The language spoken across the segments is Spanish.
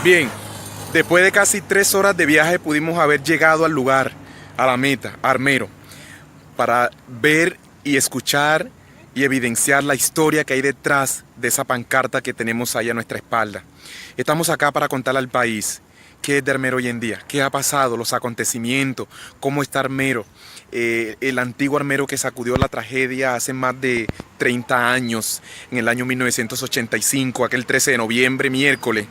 Bien, después de casi 3 horas de viaje pudimos haber llegado al lugar, a la meta, Armero, para ver y escuchar y evidenciar la historia que hay detrás de esa pancarta que tenemos ahí a nuestra espalda. Estamos acá para contarle al país qué es de Armero hoy en día, qué ha pasado, los acontecimientos, cómo está Armero, el antiguo Armero que sacudió la tragedia hace más de 30 años, en el año 1985, aquel 13 de noviembre, miércoles,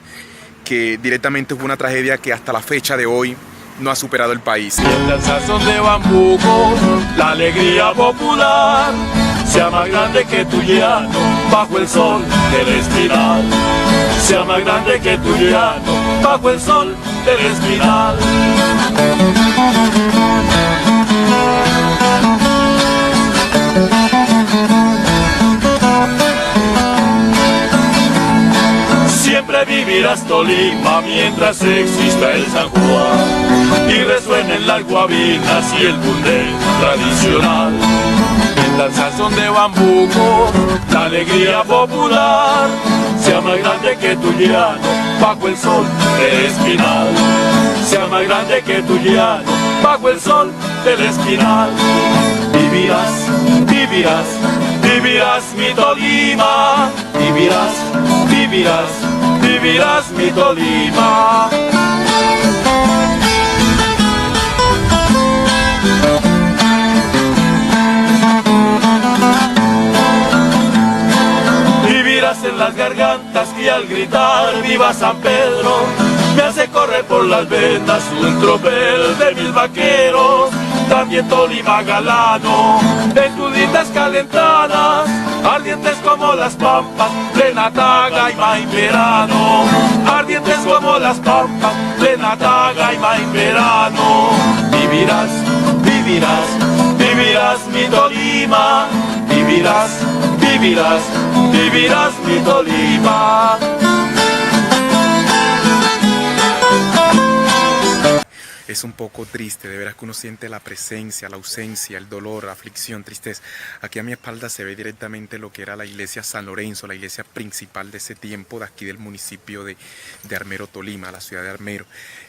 que directamente fue una tragedia que hasta la fecha de hoy no ha superado el país. Mientras el sazón de bambuco, la alegría popular sea más grande que tu llano bajo el sol del espiral. Sea más grande que tu llano bajo el sol del espiral. Siempre vivirás Tolima mientras exista el San Juan y resuenen las guabinas y el pundé tradicional. Mientras el sazón de bambuco, la alegría popular sea más grande que tu llano bajo el sol del espinal. Sea más grande que tu llano bajo el sol del espinal. Vivirás, vivirás, vivirás mi Tolima. Vivirás, vivirás, vivirás mi Tolima. Vivirás en las gargantas y al gritar viva San Pedro me hace correr por las venas un tropel de mil vaqueros. También Tolima galano, en tuditas calentadas, ardientes como las pampas, plena Tagaima en verano. Ardientes como las pampas, plena Tagaima en verano. Vivirás, vivirás, vivirás mi Tolima. Vivirás, vivirás, vivirás mi Tolima. Es un poco triste, de veras que uno siente la presencia, la ausencia, el dolor, la aflicción, tristeza. Aquí a mi espalda se ve directamente lo que era la iglesia San Lorenzo, la iglesia principal de ese tiempo, de aquí del municipio de Armero, Tolima, la ciudad de Armero.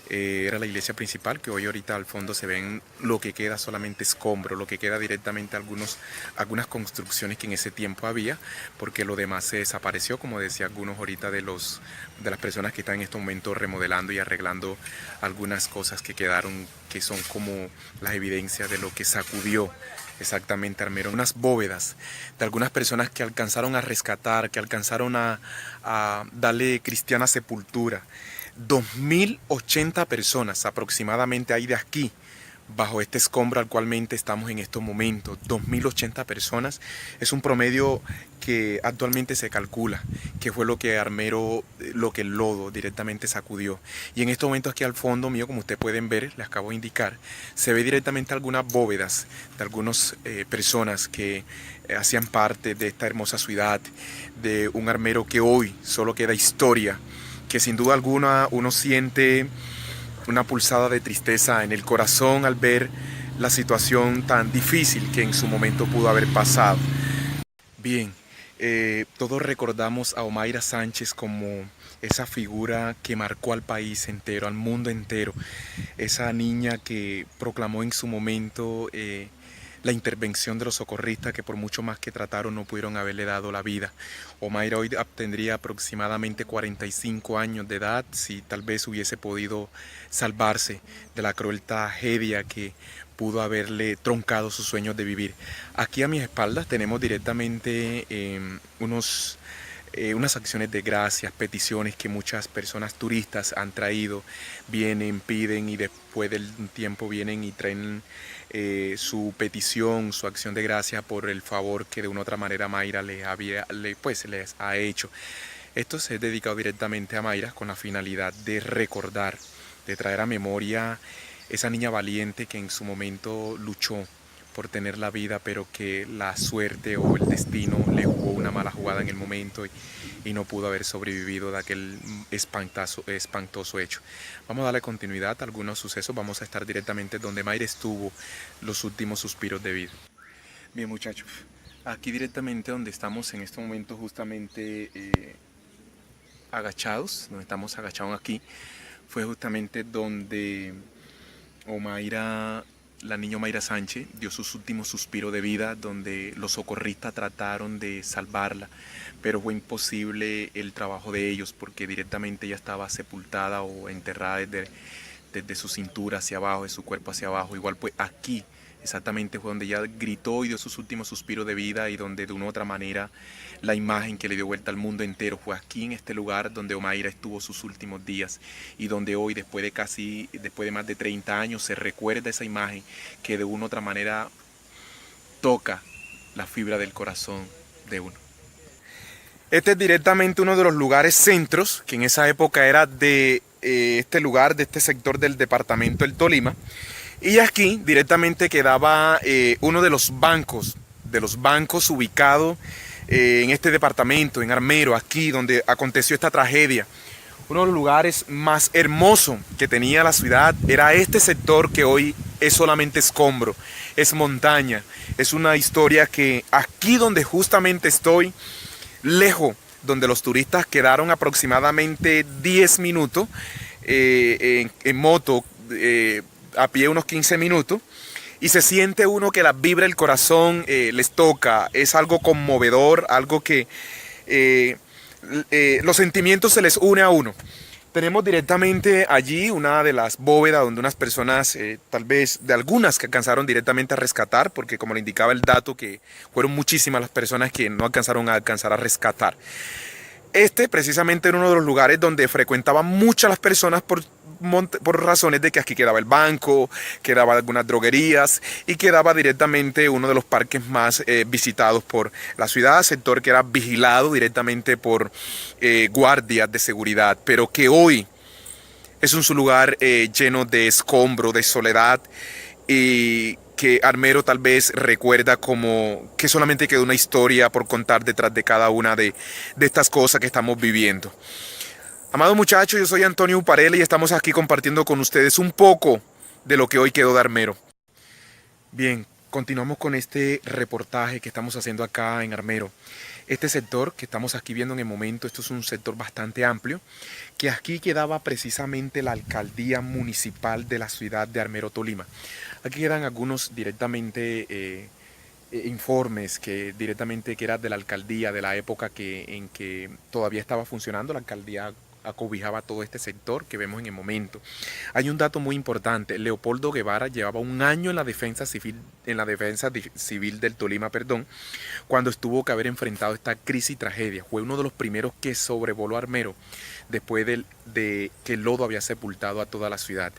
Era la iglesia principal, que hoy ahorita al fondo se ven lo que queda solamente escombro, lo que queda directamente algunas construcciones que en ese tiempo había, porque lo demás se desapareció, como decía algunos ahorita de las personas que están en este momento remodelando y arreglando algunas cosas que quedaron, que son como las evidencias de lo que sacudió exactamente Armero. Unas bóvedas de algunas personas que alcanzaron a rescatar, que alcanzaron a darle cristiana sepultura. 2080 personas aproximadamente hay de aquí, bajo este escombro al cualmente estamos en estos momentos. 2080 personas es un promedio que actualmente se calcula que fue lo que Armero, lo que el lodo directamente sacudió. Y en estos momentos aquí al fondo mío, como ustedes pueden ver, les acabo de indicar, se ve directamente algunas bóvedas de algunas personas que hacían parte de esta hermosa ciudad, de un Armero que hoy solo queda historia, que sin duda alguna uno siente una pulsada de tristeza en el corazón al ver la situación tan difícil que en su momento pudo haber pasado. Bien, todos recordamos a Omaira Sánchez como esa figura que marcó al país entero, al mundo entero, esa niña que proclamó en su momento la intervención de los socorristas que por mucho más que trataron no pudieron haberle dado la vida. Omaira hoy tendría aproximadamente 45 años de edad si tal vez hubiese podido salvarse de la cruel tragedia que pudo haberle troncado sus sueños de vivir. Aquí a mis espaldas tenemos directamente unas acciones de gracias, peticiones que muchas personas turistas han traído, vienen, piden y después del tiempo vienen y traen su petición, su acción de gracia por el favor que de una u otra manera Mayra les ha hecho. Esto se es dedicado directamente a Mayra con la finalidad de recordar, de traer a memoria esa niña valiente que en su momento luchó por tener la vida, pero que la suerte o el destino le jugó una mala jugada en el momento y no pudo haber sobrevivido de aquel espantoso hecho. Vamos a darle continuidad a algunos sucesos, vamos a estar directamente donde Mayra estuvo los últimos suspiros de vida. Bien, muchachos, aquí directamente donde estamos en este momento justamente agachados, donde estamos agachados aquí, fue justamente donde Omaira, la niña Omaira Sánchez, dio sus últimos suspiros de vida, donde los socorristas trataron de salvarla, pero fue imposible el trabajo de ellos porque directamente ella estaba sepultada o enterrada desde su cintura hacia abajo, de su cuerpo hacia abajo. Igual pues aquí exactamente fue donde ella gritó y dio sus últimos suspiros de vida y donde de una u otra manera la imagen que le dio vuelta al mundo entero fue aquí en este lugar donde Omaira estuvo sus últimos días y donde hoy después de más de 30 años se recuerda esa imagen que de una u otra manera toca la fibra del corazón de uno. Este es directamente uno de los lugares centros que en esa época era de este lugar, de este sector del departamento del Tolima. Y aquí directamente quedaba uno de los bancos ubicado en este departamento, en Armero, aquí donde aconteció esta tragedia. Uno de los lugares más hermosos que tenía la ciudad era este sector que hoy es solamente escombro, es montaña. Es una historia que aquí donde justamente estoy, lejos, donde los turistas quedaron aproximadamente 10 minutos en moto, a pie unos 15 minutos, y se siente uno que la vibra del corazón les toca. Es algo conmovedor, algo que los sentimientos se les une a uno. Tenemos directamente allí una de las bóvedas donde unas personas, tal vez de algunas que alcanzaron directamente a rescatar, porque como le indicaba el dato que fueron muchísimas las personas que no alcanzaron a rescatar. Este precisamente era uno de los lugares donde frecuentaban muchas las personas por razones de que aquí quedaba el banco, quedaba algunas droguerías y quedaba directamente uno de los parques más visitados por la ciudad, sector que era vigilado directamente por guardias de seguridad, pero que hoy es un lugar lleno de escombro, de soledad, y que Armero tal vez recuerda como que solamente quedó una historia por contar detrás de cada una de estas cosas que estamos viviendo. Amados muchachos, yo soy Antonio Uparelli y estamos aquí compartiendo con ustedes un poco de lo que hoy quedó de Armero. Bien, continuamos con este reportaje que estamos haciendo acá en Armero. Este sector que estamos aquí viendo en el momento, esto es un sector bastante amplio, que aquí quedaba precisamente la alcaldía municipal de la ciudad de Armero, Tolima. Aquí quedan algunos directamente informes que eran de la alcaldía, de la época en que todavía estaba funcionando la alcaldía, acobijaba todo este sector que vemos en el momento. Hay un dato muy importante: Leopoldo Guevara llevaba un año en la defensa civil del Tolima, cuando tuvo que haber enfrentado esta crisis y tragedia. Fue uno de los primeros que sobrevoló Armero después de que el lodo había sepultado a toda la ciudad.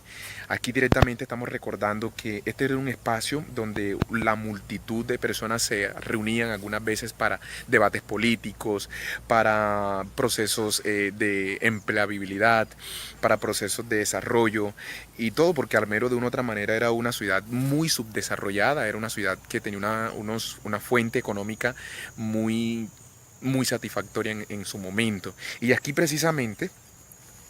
Aquí directamente estamos recordando que este era un espacio donde la multitud de personas se reunían algunas veces para debates políticos, para procesos de empleabilidad, para procesos de desarrollo y todo, porque Armero de una u otra manera era una ciudad muy subdesarrollada, era una ciudad que tenía una fuente económica muy satisfactoria en su momento. Y aquí precisamente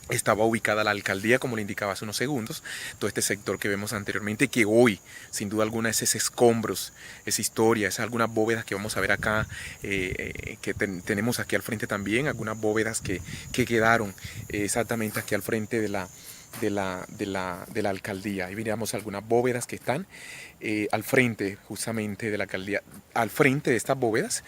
estaba ubicada la alcaldía, como le indicaba hace unos segundos, todo este sector que vemos anteriormente, que hoy, sin duda alguna, es ese escombros, esa historia, esas algunas bóvedas que vamos a ver acá, que tenemos aquí al frente también, algunas bóvedas que quedaron exactamente aquí al frente de la alcaldía. Ahí veríamos algunas bóvedas que están al frente justamente de la alcaldía. Al frente de estas bóvedas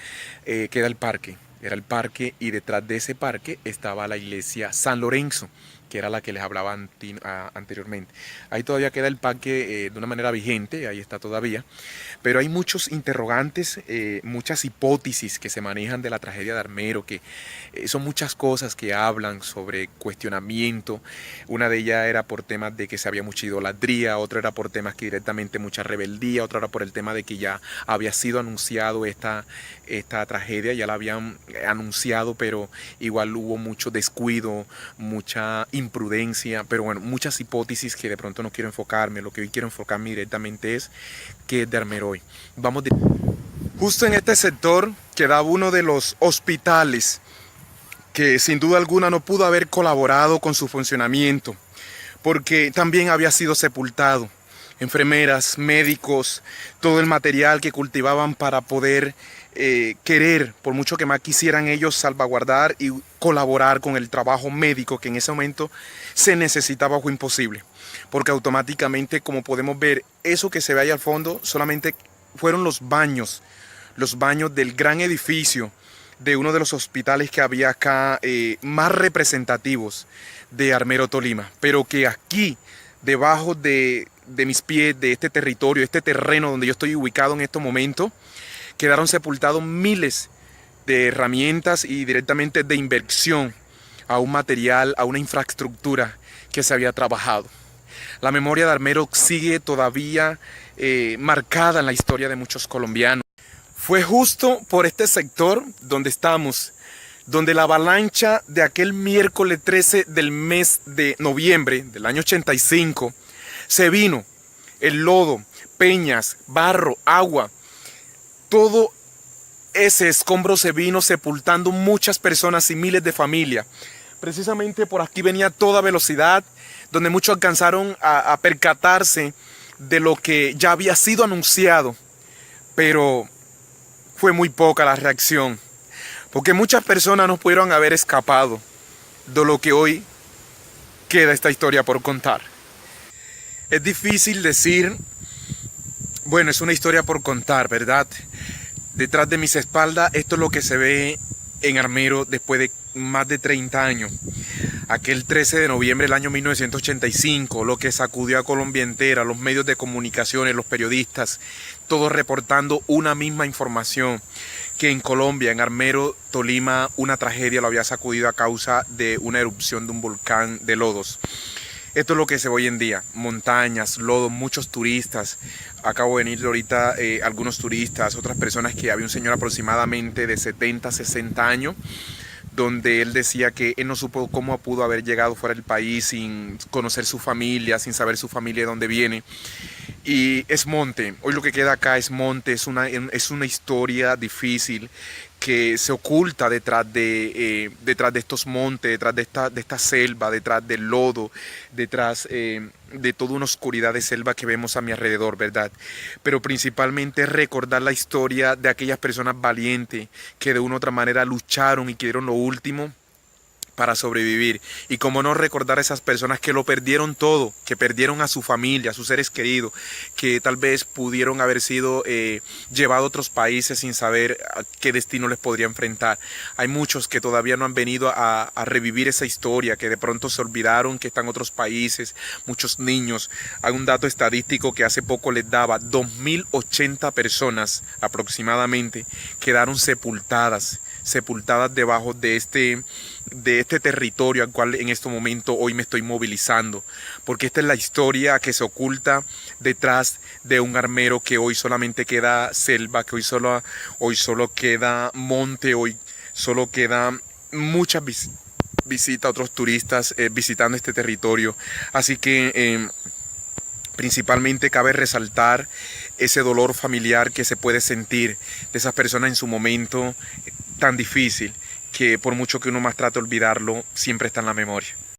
queda el parque. Era el parque, y detrás de ese parque estaba la iglesia San Lorenzo, que era la que les hablaba anteriormente. Ahí todavía queda el parque de una manera vigente, ahí está todavía, pero hay muchos interrogantes, muchas hipótesis que se manejan de la tragedia de Armero, que son muchas cosas que hablan sobre cuestionamiento. Una de ellas era por temas de que se había mucha idolatría, otra era por temas que directamente mucha rebeldía, otra era por el tema de que ya había sido anunciado esta tragedia, ya la habían anunciado, pero igual hubo mucho descuido, mucha imprudencia, pero bueno, muchas hipótesis que de pronto no quiero enfocarme. Lo que hoy quiero enfocarme directamente es qué es de Armero hoy. Justo en este sector quedaba uno de los hospitales que sin duda alguna no pudo haber colaborado con su funcionamiento, porque también había sido sepultado. enfermeras, médicos, todo el material que cultivaban para poder querer, por mucho que más quisieran ellos, salvaguardar y colaborar con el trabajo médico que en ese momento se necesitaba o imposible. Porque automáticamente, como podemos ver, eso que se ve ahí al fondo solamente fueron los baños del gran edificio de uno de los hospitales que había acá más representativos de Armero, Tolima, pero que aquí, debajo de mis pies, de este territorio, este terreno donde yo estoy ubicado en estos momentos, quedaron sepultados miles de herramientas y directamente de inversión a un material, a una infraestructura que se había trabajado. La memoria de Armero sigue todavía marcada en la historia de muchos colombianos. Fue justo por este sector donde estamos, donde la avalancha de aquel miércoles 13 del mes de noviembre del año 85 se vino. El lodo, peñas, barro, agua, todo ese escombro se vino sepultando muchas personas y miles de familias. Precisamente por aquí venía a toda velocidad, donde muchos alcanzaron a percatarse de lo que ya había sido anunciado, pero fue muy poca la reacción, porque muchas personas no pudieron haber escapado de lo que hoy queda esta historia por contar. Es difícil decir, bueno, es una historia por contar, ¿verdad? Detrás de mis espaldas, esto es lo que se ve en Armero después de más de 30 años. Aquel 13 de noviembre del año 1985, lo que sacudió a Colombia entera, los medios de comunicaciones, los periodistas, todos reportando una misma información, que en Colombia, en Armero, Tolima, una tragedia lo había sacudido a causa de una erupción de un volcán de lodos. Esto es lo que se ve hoy en día, montañas, lodo, muchos turistas. Acabo de venir ahorita algunos turistas, otras personas, que había un señor aproximadamente de 70, 60 años, donde él decía que él no supo cómo pudo haber llegado fuera del país sin conocer su familia, sin saber su familia de dónde viene. Y es monte, hoy lo que queda acá es monte, es una historia difícil que se oculta detrás de estos montes, detrás de esta selva, detrás del lodo, detrás de toda una oscuridad de selva que vemos a mi alrededor, ¿verdad? Pero principalmente recordar la historia de aquellas personas valientes que de una u otra manera lucharon y que dieron lo último para sobrevivir. Y cómo no recordar a esas personas que lo perdieron todo, que perdieron a su familia, a sus seres queridos, que tal vez pudieron haber sido llevados a otros países sin saber a qué destino les podría enfrentar. Hay muchos que todavía no han venido a revivir esa historia, que de pronto se olvidaron que están en otros países, muchos niños. Hay un dato estadístico que hace poco les daba: 2080 personas aproximadamente quedaron sepultadas debajo de este territorio al cual en este momento hoy me estoy movilizando, porque esta es la historia que se oculta detrás de un Armero que hoy solamente queda selva, que hoy solo queda monte, hoy solo queda muchas visitas, otros turistas visitando este territorio. Así que principalmente cabe resaltar ese dolor familiar que se puede sentir de esas personas en su momento tan difícil, que por mucho que uno más trate de olvidarlo, siempre está en la memoria.